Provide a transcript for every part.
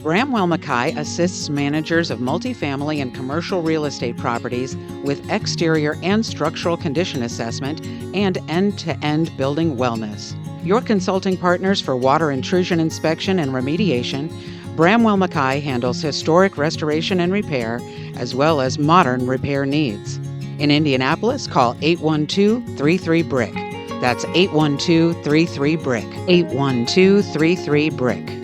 Bramwell Mackay assists managers of multifamily and commercial real estate properties with exterior and structural condition assessment and end-to-end building wellness. Your consulting partners for water intrusion inspection and remediation, Bramwell Mackay handles historic restoration and repair, as well as modern repair needs. In Indianapolis, call 812-33-BRICK. That's 812-33-BRICK. 812-33-BRICK.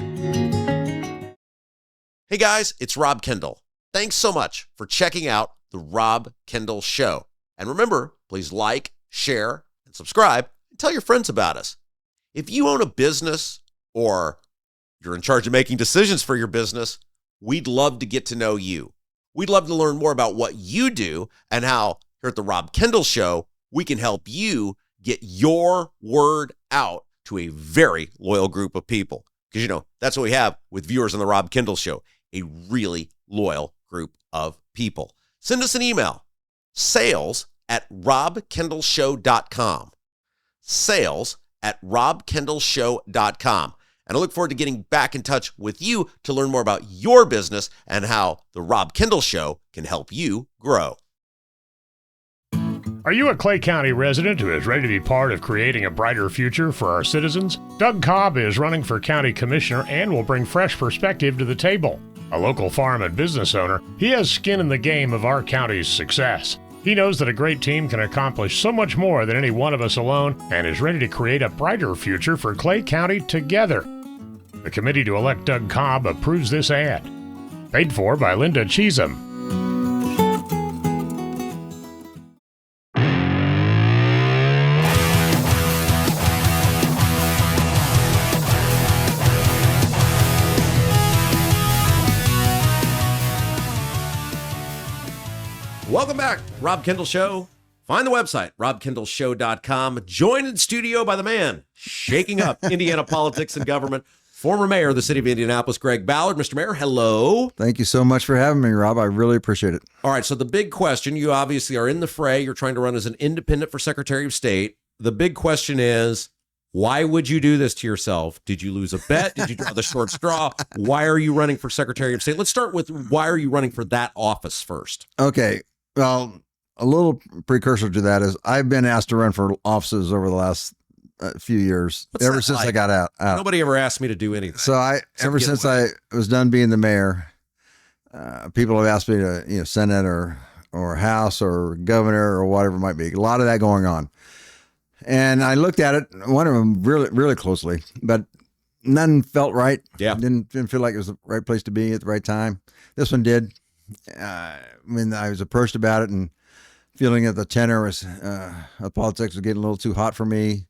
Hey guys, it's Rob Kendall. Thanks so much for checking out the Rob Kendall Show. And remember, please like, share, and subscribe, and tell your friends about us. If you own a business or you're in charge of making decisions for your business, we'd love to get to know you. We'd love to learn more about what you do and how here at the Rob Kendall Show, we can help you get your word out to a very loyal group of people. Because, you know, that's what we have with viewers on the Rob Kendall Show, a really loyal group of people. Send us an email, sales@robkendallshow.com, sales@robkendallshow.com. And I look forward to getting back in touch with you to learn more about your business and how the Rob Kendall Show can help you grow. Are you a Clay County resident who is ready to be part of creating a brighter future for our citizens? Doug Cobb is running for county commissioner and will bring fresh perspective to the table. A local farm and business owner, he has skin in the game of our county's success. He knows that a great team can accomplish so much more than any one of us alone and is ready to create a brighter future for Clay County together. The committee to elect Doug Cobb approves this ad. Paid for by Linda Cheatham. Welcome back, Rob Kendall Show. Find the website, robkendallshow.com. Joined in studio by the man shaking up Indiana politics and government, former mayor of the city of Indianapolis, Greg Ballard. Mr. Mayor, hello. Thank you so much for having me, Rob. I really appreciate it. All right, so the big question, you obviously are in the fray. You're trying to run as an independent for Secretary of State. The big question is, why would you do this to yourself? Did you lose a bet? Did you draw the short straw? Why are you running for Secretary of State? Let's start with why are you running for that office first? Okay. Well, a little precursor to that is I've been asked to run for offices over the last few years, ever since I got out. Nobody ever asked me to do anything. So ever since I was done being the mayor, people have asked me to, Senate or House or governor or whatever it might be. A lot of that going on. And I looked at it, one of them really, really closely, but none felt right. Yeah. Didn't feel like it was the right place to be at the right time. This one did. When I was approached about it and feeling that the tenor was of politics was getting a little too hot for me.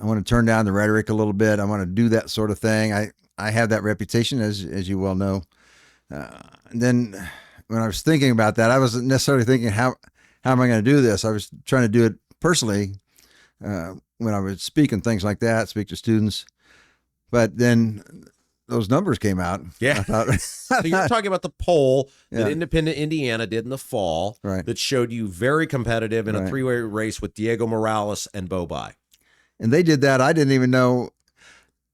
I want to turn down the rhetoric a little bit. I want to do that sort of thing. I have that reputation, as you well know. And then when I was thinking about that, I wasn't necessarily thinking, how am I going to do this? I was trying to do it personally when I would speak and things like that, speak to students. But then those numbers came out. Yeah. So you're talking about the poll that Independent Indiana did in the fall, right, that showed you very competitive in a three-way race with Diego Morales and Bobai. And they did that. I didn't even know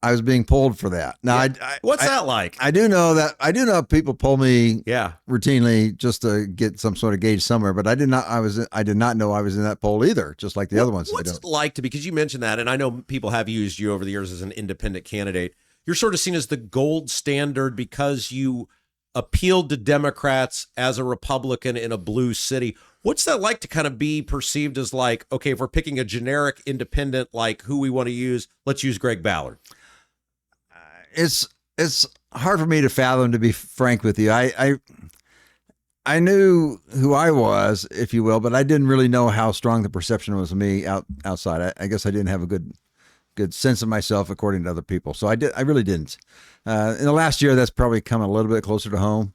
I was being polled for that. Now, what's that like? I do know people poll me routinely just to get some sort of gauge somewhere, but I did not know I was in that poll either, just like the other ones. What's it like to, because you mentioned that, and I know people have used you over the years as an independent candidate. You're sort of seen as the gold standard because you appealed to Democrats as a Republican in a blue city. What's that like to kind of be perceived as like, okay, if we're picking a generic independent, like who we want to use, let's use Greg Ballard? It's hard for me to fathom, to be frank with you. I knew who I was, if you will, but I didn't really know how strong the perception was of me outside. I guess I didn't have a good sense of myself according to other people. So I really didn't. In the last year, that's probably come a little bit closer to home.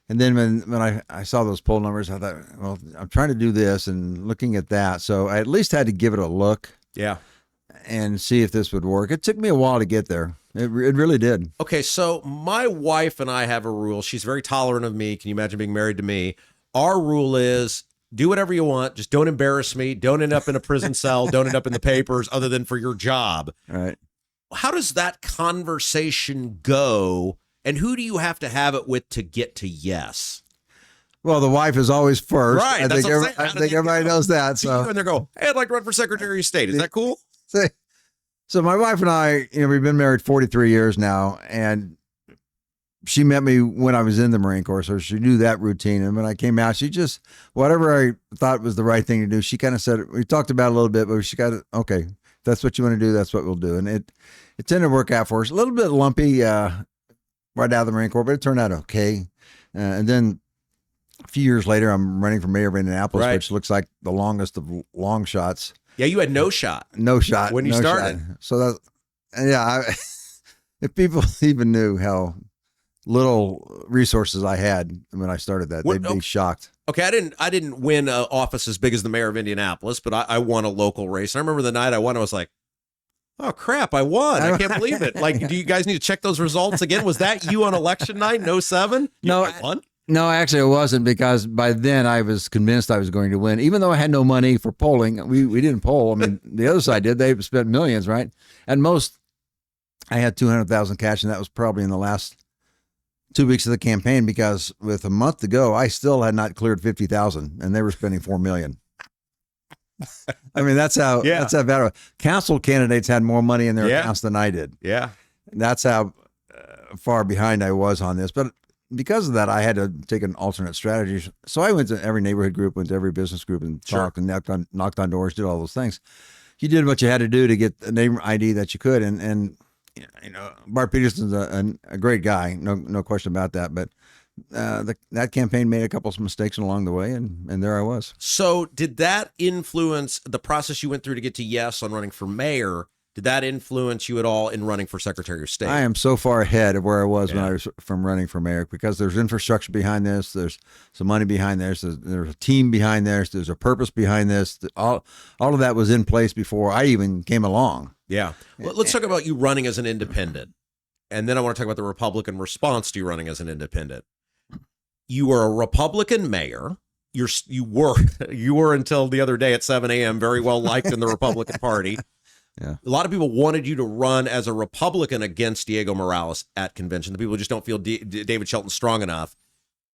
And then when I saw those poll numbers, I thought, well, I'm trying to do this and looking at that. So I at least had to give it a look. Yeah. And see if this would work. It took me a while to get there. It really did. Okay, so my wife and I have a rule. She's very tolerant of me. Can you imagine being married to me? Our rule is do whatever you want. Just don't embarrass me. Don't end up in a prison cell. Don't end up in the papers other than for your job. All right. How does that conversation go And who do you have to have it with to get to yes? Well, the wife is always first. Right. I think everybody knows that. So And they go, hey, I'd like to run for Secretary of State. Is that cool? So my wife and I, we've been married 43 years now, and she met me when I was in the Marine Corps, so she knew that routine. And when I came out, she just, whatever I thought was the right thing to do, she kind of said, we talked about it a little bit, but she got it, okay, if that's what you want to do, that's what we'll do. And it tended to work out for us. A little bit lumpy right out of the Marine Corps, but it turned out okay. And then a few years later, I'm running for mayor of Indianapolis, which looks like the longest of long shots. Yeah, you had no shot. No shot. When you started. So if people even knew how little resources I had when I started that, they'd be shocked. Okay, I didn't win an office as big as the mayor of Indianapolis, but I won a local race. And I remember the night I won, I was like, oh, crap, I won. I can't believe it. Like, do you guys need to check those results again? Was that you on election night in 07? No, I won? No, actually it wasn't, because by then I was convinced I was going to win. Even though I had no money for polling, we didn't poll. I mean, the other side did. They spent millions, right? At most, I had $200,000 cash, and that was probably in the last 2 weeks of the campaign, because with a month to go, I still had not cleared 50,000, and they were spending $4 million. I mean, that's how bad. Council candidates had more money in their accounts than I did. Yeah, that's how far behind I was on this. But because of that, I had to take an alternate strategy. So I went to every neighborhood group, went to every business group, and talked and knocked on doors, did all those things. You did what you had to do to get the name ID that you could, and Bart Peterson's a great guy, no question about that. But that campaign made a couple of mistakes along the way, and there I was. So did that influence the process you went through to get to yes on running for mayor? Did that influence you at all in running for Secretary of State? I am so far ahead of where I was when I was from running for mayor, because there's infrastructure behind this, there's some money behind this, there's a team behind this, there's a purpose behind this. All of that was in place before I even came along. Yeah. Well, let's talk about you running as an independent, and then I want to talk about the Republican response to you running as an independent. You were a Republican mayor. You were until the other day at 7 a.m. very well liked in the Republican Party. Yeah. A lot of people wanted you to run as a Republican against Diego Morales at convention. The people just don't feel David Shelton strong enough.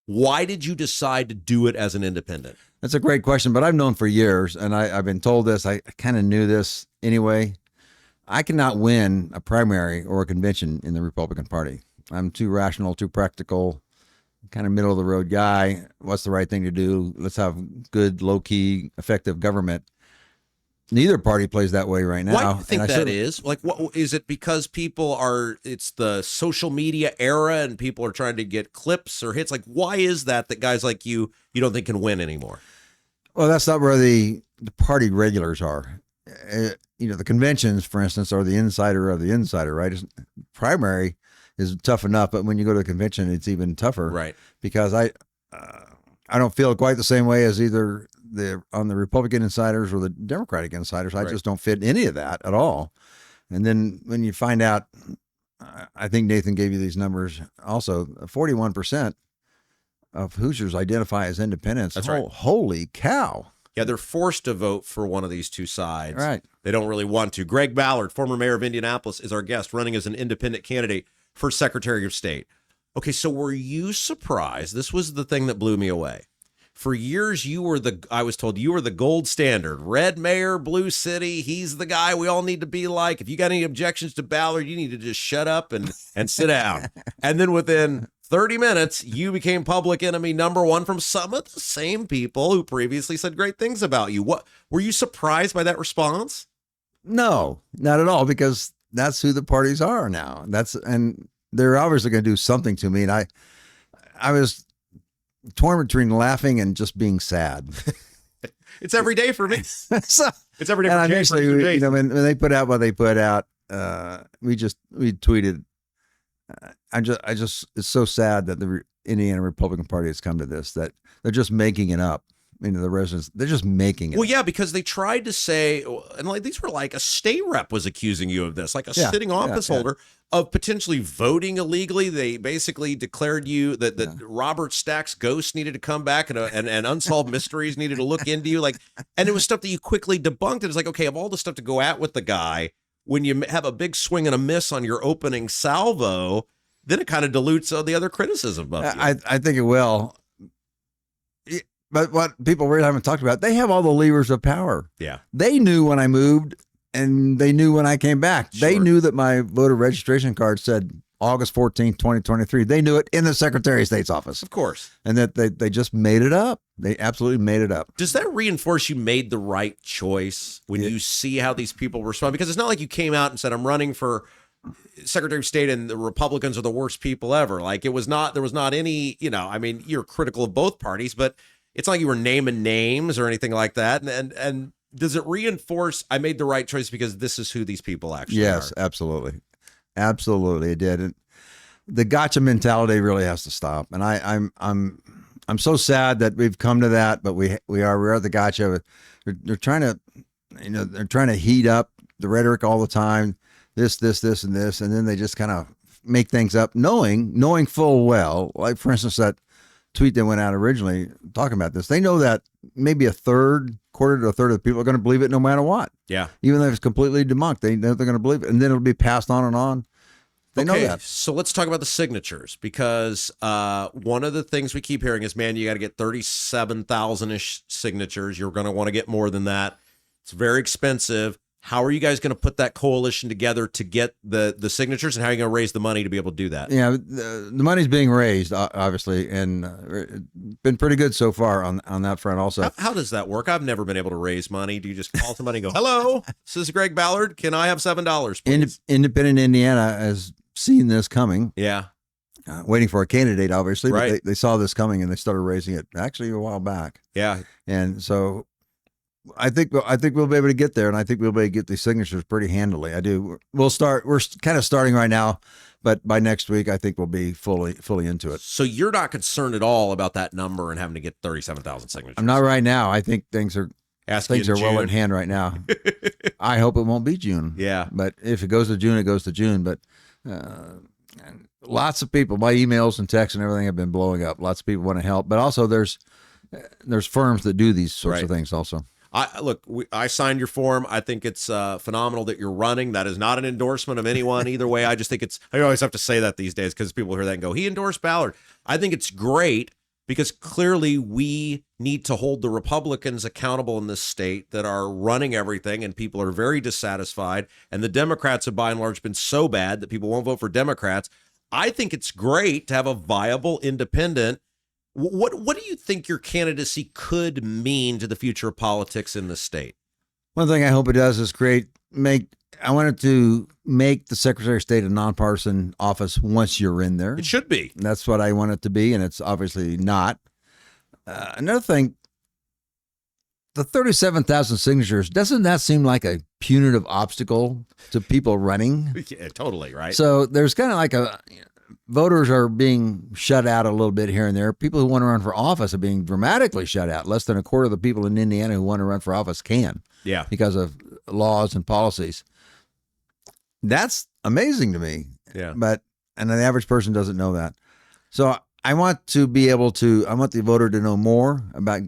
Why did you decide to do it as an independent? That's a great question, but I've known for years, and I've been told this. I kind of knew this anyway. I cannot win a primary or a convention in the Republican Party. I'm too rational, too practical, kind of middle of the road guy. What's the right thing to do? Let's have good, low key, effective government. Neither party plays that way right now. Why do you think that is? Like, what is it? Because it's the social media era and people are trying to get clips or hits. Like, why is that guys like you don't think can win anymore? Well, that's not where the party regulars are. The conventions, for instance, are the insider of the insider, right? Primary is tough enough, but when you go to a convention, it's even tougher, right? Because I don't feel quite the same way as either on the Republican insiders or the Democratic insiders. I just don't fit any of that at all. And then when you find out, I think Nathan gave you these numbers also, 41% of Hoosiers identify as independents. That's right. Holy cow. Yeah, they're forced to vote for one of these two sides. Right. They don't really want to. Greg Ballard, former mayor of Indianapolis, is our guest, running as an independent candidate for Secretary of State. Okay, so were you surprised? This was the thing that blew me away. For years, I was told you were the gold standard. Red mayor, blue city, he's the guy we all need to be like. If you got any objections to Ballard, you need to just shut up and sit down. And then within 30 minutes, you became public enemy number one from some of the same people who previously said great things about you. What were you surprised by that response? No, not at all, because that's who the parties are now. And they're obviously going to do something to me. And I was torn between laughing and just being sad. It's every day for me. It's every day for Jason. When they put out what they put out, we tweeted. It's so sad that the Indiana Republican Party has come to this, that they're just making it up. The residents, they're just making it. Well, yeah, because they tried to say, and like these were like a state rep was accusing you of this, like a sitting office holder of potentially voting illegally. They basically declared you that Robert Stack's ghost needed to come back and unsolved mysteries needed to look into you. And it was stuff that you quickly debunked. And it's like, okay, of all the stuff to go at with the guy, when you have a big swing and a miss on your opening salvo, then it kind of dilutes all the other criticism of you. I think it will. But what people really haven't talked about, they have all the levers of power. Yeah. They knew when I moved, and they knew when I came back. Sure. They knew that my voter registration card said August 14th, 2023. They knew it in the Secretary of State's office. Of course. And that they just made it up. They absolutely made it up. Does that reinforce you made the right choice when you see how these people respond? Because it's not like you came out and said, I'm running for Secretary of State and the Republicans are the worst people ever. Like there was not any, I mean, you're critical of both parties, but it's not like you were naming names or anything like that. And does it reinforce I made the right choice because this is who these people actually are? Yes, absolutely. Absolutely, it did. And the gotcha mentality really has to stop. And I'm so sad that we've come to that, but we're at the gotcha. They're trying to, they're trying to heat up the rhetoric all the time. This, and this, and then they just kind of make things up, knowing full well. Like for instance, that tweet that went out originally talking about this. They know that maybe quarter to a third of the people are going to believe it no matter what. Yeah. Even though it's completely debunked, they know they're going to believe it, and then it'll be passed on and on. They know that. So let's talk about the signatures because one of the things we keep hearing is, man, you got to get 37,000-ish signatures. You're going to want to get more than that. It's very expensive. How are you guys going to put that coalition together to get the signatures, and how are you going to raise the money to be able to do that? Yeah, the money's being raised, obviously, and been pretty good so far on that front also. How does that work? I've never been able to raise money. Do you just call somebody and go, hello, this is Greg Ballard. Can I have $7, please? Independent Indiana has seen this coming. Yeah. Waiting for a candidate, obviously, right. But they saw this coming and they started raising it actually a while back. Yeah. And so I think we'll be able to get there, and I think we'll be able to get these signatures pretty handily. I do. We're kind of starting right now, but by next week, I think we'll be fully into it. So you're not concerned at all about that number and having to get 37,000 signatures? I'm not right now. I think things are well in hand right now. I hope it won't be June. Yeah. But if it goes to June, it goes to June. But lots of people, my emails and texts and everything have been blowing up. Lots of people want to help, but also there's firms that do these sorts of things also. I signed your form. I think it's phenomenal that you're running. That is not an endorsement of anyone either way. I just think I always have to say that these days because people hear that and go, he endorsed Ballard. I think it's great because clearly we need to hold the Republicans accountable in this state that are running everything, and people are very dissatisfied. And the Democrats have by and large been so bad that people won't vote for Democrats. I think it's great to have a viable independent. What do you think your candidacy could mean to the future of politics in the state? One thing I hope it does is I want it to make the Secretary of State a nonpartisan office once you're in there. It should be. That's what I want it to be, and it's obviously not. Another thing, the 37,000 signatures, doesn't that seem like a punitive obstacle to people running? Yeah, totally, right? So there's kind of like voters are being shut out a little bit here and there. People who want to run for office are being dramatically shut out. Less than a quarter of the people in Indiana who want to run for office can. Yeah. Because of laws and policies. That's amazing to me. Yeah. And the average person doesn't know that. So I want the voter to know more about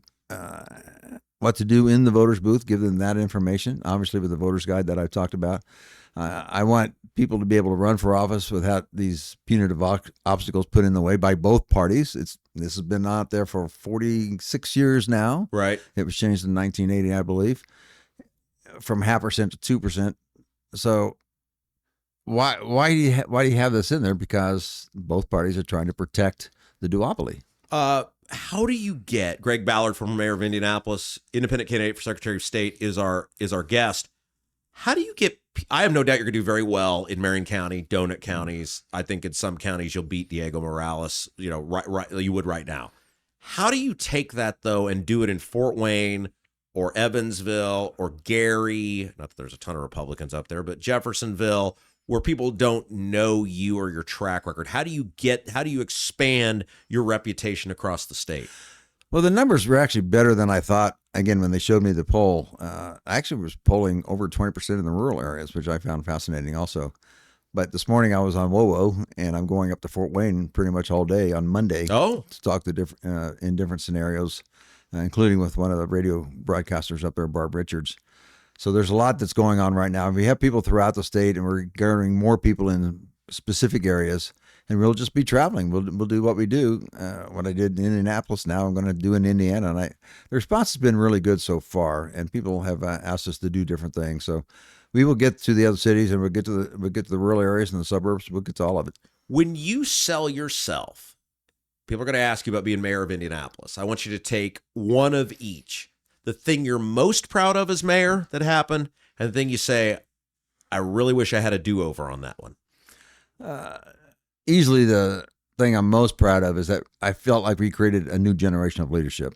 what to do in the voter's booth, give them that information, obviously with the voter's guide that I've talked about. I want people to be able to run for office without these punitive obstacles put in the way by both parties. This has been out there for 46 years now. Right. It was changed in 1980, I believe, from 0.5% to 2%. So why do you have this in there? Because both parties are trying to protect the duopoly. How do you get Greg Ballard, former mayor of Indianapolis, independent candidate for Secretary of State, is our guest? How do you get? I have no doubt you're going to do very well in Marion County, donut counties. I think in some counties you'll beat Diego Morales. Right, you would right now. How do you take that though and do it in Fort Wayne or Evansville or Gary? Not that there's a ton of Republicans up there, but Jeffersonville, where people don't know you or your track record. How do you expand your reputation across the state? Well, the numbers were actually better than I thought. Again, when they showed me the poll, I actually was polling over 20% in the rural areas, which I found fascinating also. But this morning I was on WoWo, and I'm going up to Fort Wayne pretty much all day on Monday to talk to in different scenarios, including with one of the radio broadcasters up there, Barb Richards. So there's a lot that's going on right now. We have people throughout the state, and we're garnering more people in specific areas. and we'll just be traveling. We'll do what we do. What I did in Indianapolis, now I'm going to do in Indiana. And the response has been really good so far, and people have asked us to do different things. So we will get to the other cities, and we'll get to the rural areas and the suburbs. We'll get to all of it. When you sell yourself, people are going to ask you about being mayor of Indianapolis. I want you to take one of each. The thing you're most proud of as mayor that happened, and the thing you say, I really wish I had a do-over on that one. Easily the thing I'm most proud of is that I felt like we created a new generation of leadership.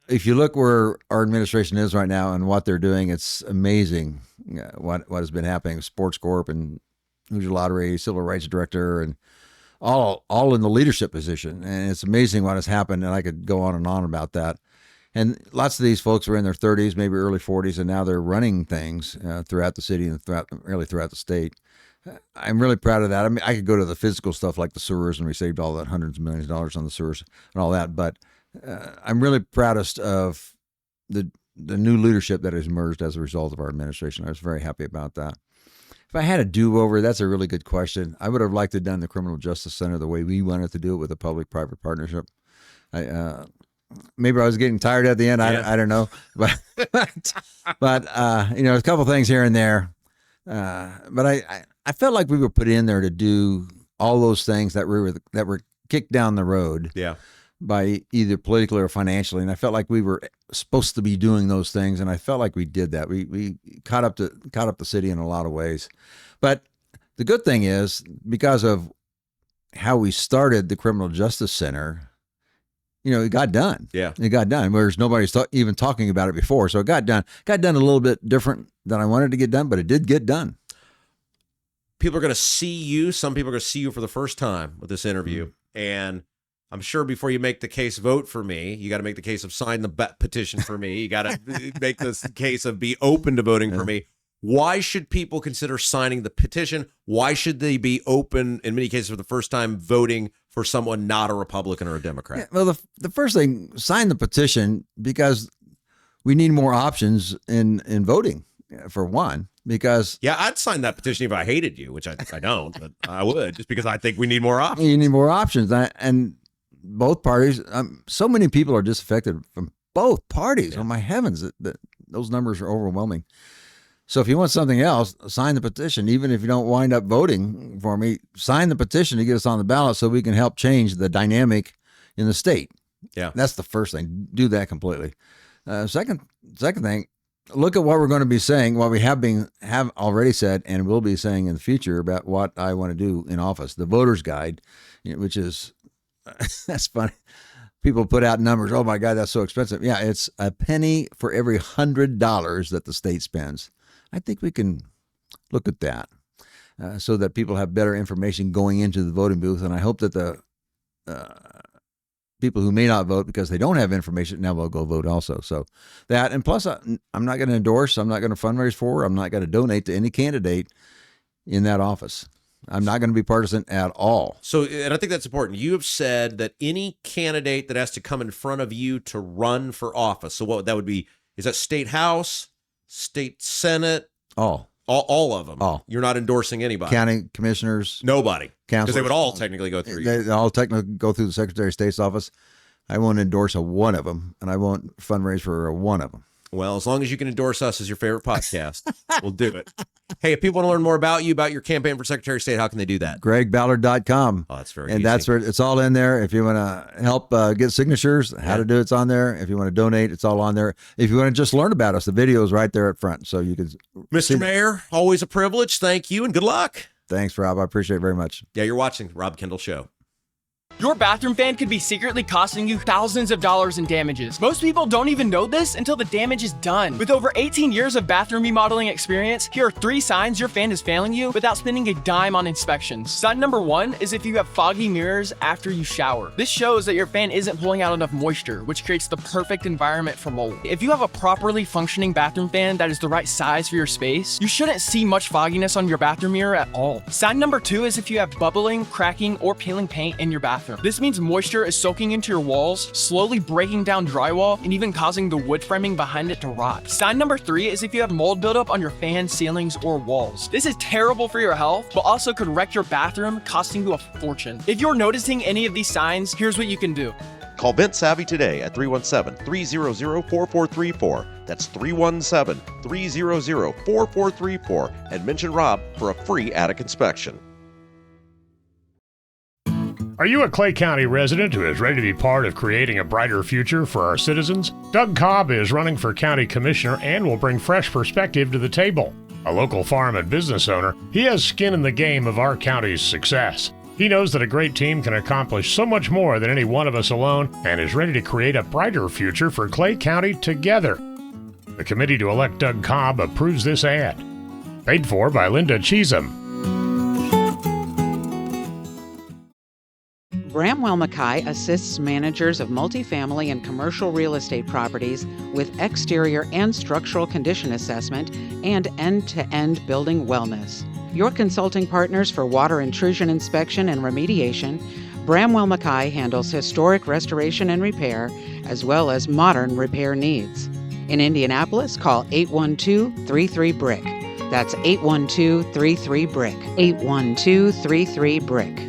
If you look where our administration is right now and what they're doing, it's amazing what has been happening. Sports Corp and Hoosier Lottery, Civil Rights Director, and all in the leadership position. And it's amazing what has happened, and I could go on and on about that. And lots of these folks are in their 30s, maybe early 40s, and now they're running things throughout the city and throughout the state. I'm really proud of that. I mean, I could go to the physical stuff like the sewers, and we saved all that hundreds of millions of dollars on the sewers and all that. But I'm really proudest of the new leadership that has emerged as a result of our administration. I was very happy about that. If I had a do-over, that's a really good question. I would have liked to have done the Criminal Justice Center the way we wanted to do it with a public-private partnership. Maybe I was getting tired at the end. I don't know, but a couple things here and there. But I felt like we were put in there to do all those things that were kicked down the road. Yeah. By either politically or financially, and I felt like we were supposed to be doing those things, and I felt like we did that. We caught up the city in a lot of ways. But the good thing is, because of how we started the Criminal Justice Center, it got done. Yeah, it got done. Whereas nobody's even talking about it before, so it got done. Got done a little bit different than I wanted to get done, but it did get done. People are going to see you. Some people are going to see you for the first time with this interview, and I'm sure before you make the case, vote for me, you got to make the case of sign the petition for me. You got to make this case of be open to voting for me. Why should people consider signing the petition? Why should they be open, in many cases for the first time, voting for someone not a Republican or a Democrat? Yeah, well, the first thing, sign the petition because we need more options in voting, for one. Because I'd sign that petition if I hated you, which I don't, but I would, just because I think we need more options. You need more options. And both parties, so many people are disaffected from both parties. Yeah. Oh my heavens, those numbers are overwhelming. So if you want something else, sign the petition. Even if you don't wind up voting for me, sign the petition to get us on the ballot so we can help change the dynamic in the state. Yeah, that's the first thing. Do that completely. Second thing, look at what we're going to be saying, what we have already said and will be saying in the future about what I want to do in office. The voter's guide, which is that's funny. People put out numbers. Oh my God, that's so expensive. Yeah, it's a penny for every $100 that the state spends. I think we can look at that so that people have better information going into the voting booth. And I hope that the people who may not vote because they don't have information now will go vote also. So that, and plus I'm not going to endorse, I'm not going to fundraise for, I'm not going to donate to any candidate in that office. I'm not going to be partisan at all. So, and I think that's important. You have said that any candidate that has to come in front of you to run for office. So what that would be, is that state house, state senate? All of them. All. You're not endorsing anybody. County commissioners. Nobody. Councilors. Because they would all technically go through you. They all technically go through the Secretary of State's office. I won't endorse a one of them, and I won't fundraise for a one of them. Well, as long as you can endorse us as your favorite podcast, we'll do it. Hey, if people want to learn more about you, about your campaign for Secretary of State, how can they do that? GregBallard.com. Oh, that's very easy. And that's where it's all in there. If you want to help get signatures, how to do it's on there. If you want to donate, it's all on there. If you want to just learn about us, the video is right there up front. So you can. Mr. Mayor, always a privilege. Thank you and good luck. Thanks, Rob. I appreciate it very much. Yeah, you're watching the Rob Kendall Show. Your bathroom fan could be secretly costing you thousands of dollars in damages. Most people don't even know this until the damage is done. With over 18 years of bathroom remodeling experience, here are 3 signs your fan is failing you without spending a dime on inspections. Sign number 1 is if you have foggy mirrors after you shower. This shows that your fan isn't pulling out enough moisture, which creates the perfect environment for mold. If you have a properly functioning bathroom fan that is the right size for your space, you shouldn't see much fogginess on your bathroom mirror at all. Sign number 2 is if you have bubbling, cracking, or peeling paint in your bathroom. bathroom. This means moisture is soaking into your walls, slowly breaking down drywall, and even causing the wood framing behind it to rot. Sign number 3 is if you have mold buildup on your fans, ceilings, or walls. This is terrible for your health, but also could wreck your bathroom, costing you a fortune. If you're noticing any of these signs, here's what you can do. Call Vent Savvy today at 317-300-4434. That's 317-300-4434 and mention Rob for a free attic inspection. Are you a Clay County resident who is ready to be part of creating a brighter future for our citizens? Doug Cobb is running for county commissioner and will bring fresh perspective to the table. A local farm and business owner, he has skin in the game of our county's success. He knows that a great team can accomplish so much more than any one of us alone and is ready to create a brighter future for Clay County together. The committee to elect Doug Cobb approves this ad. Paid for by Linda Cheesem. Bramwell Mackay assists managers of multifamily and commercial real estate properties with exterior and structural condition assessment and end-to-end building wellness. Your consulting partners for water intrusion inspection and remediation, Bramwell Mackay handles historic restoration and repair, as well as modern repair needs. In Indianapolis, call 812-33-BRICK. That's 812-33-BRICK. 812-33-BRICK.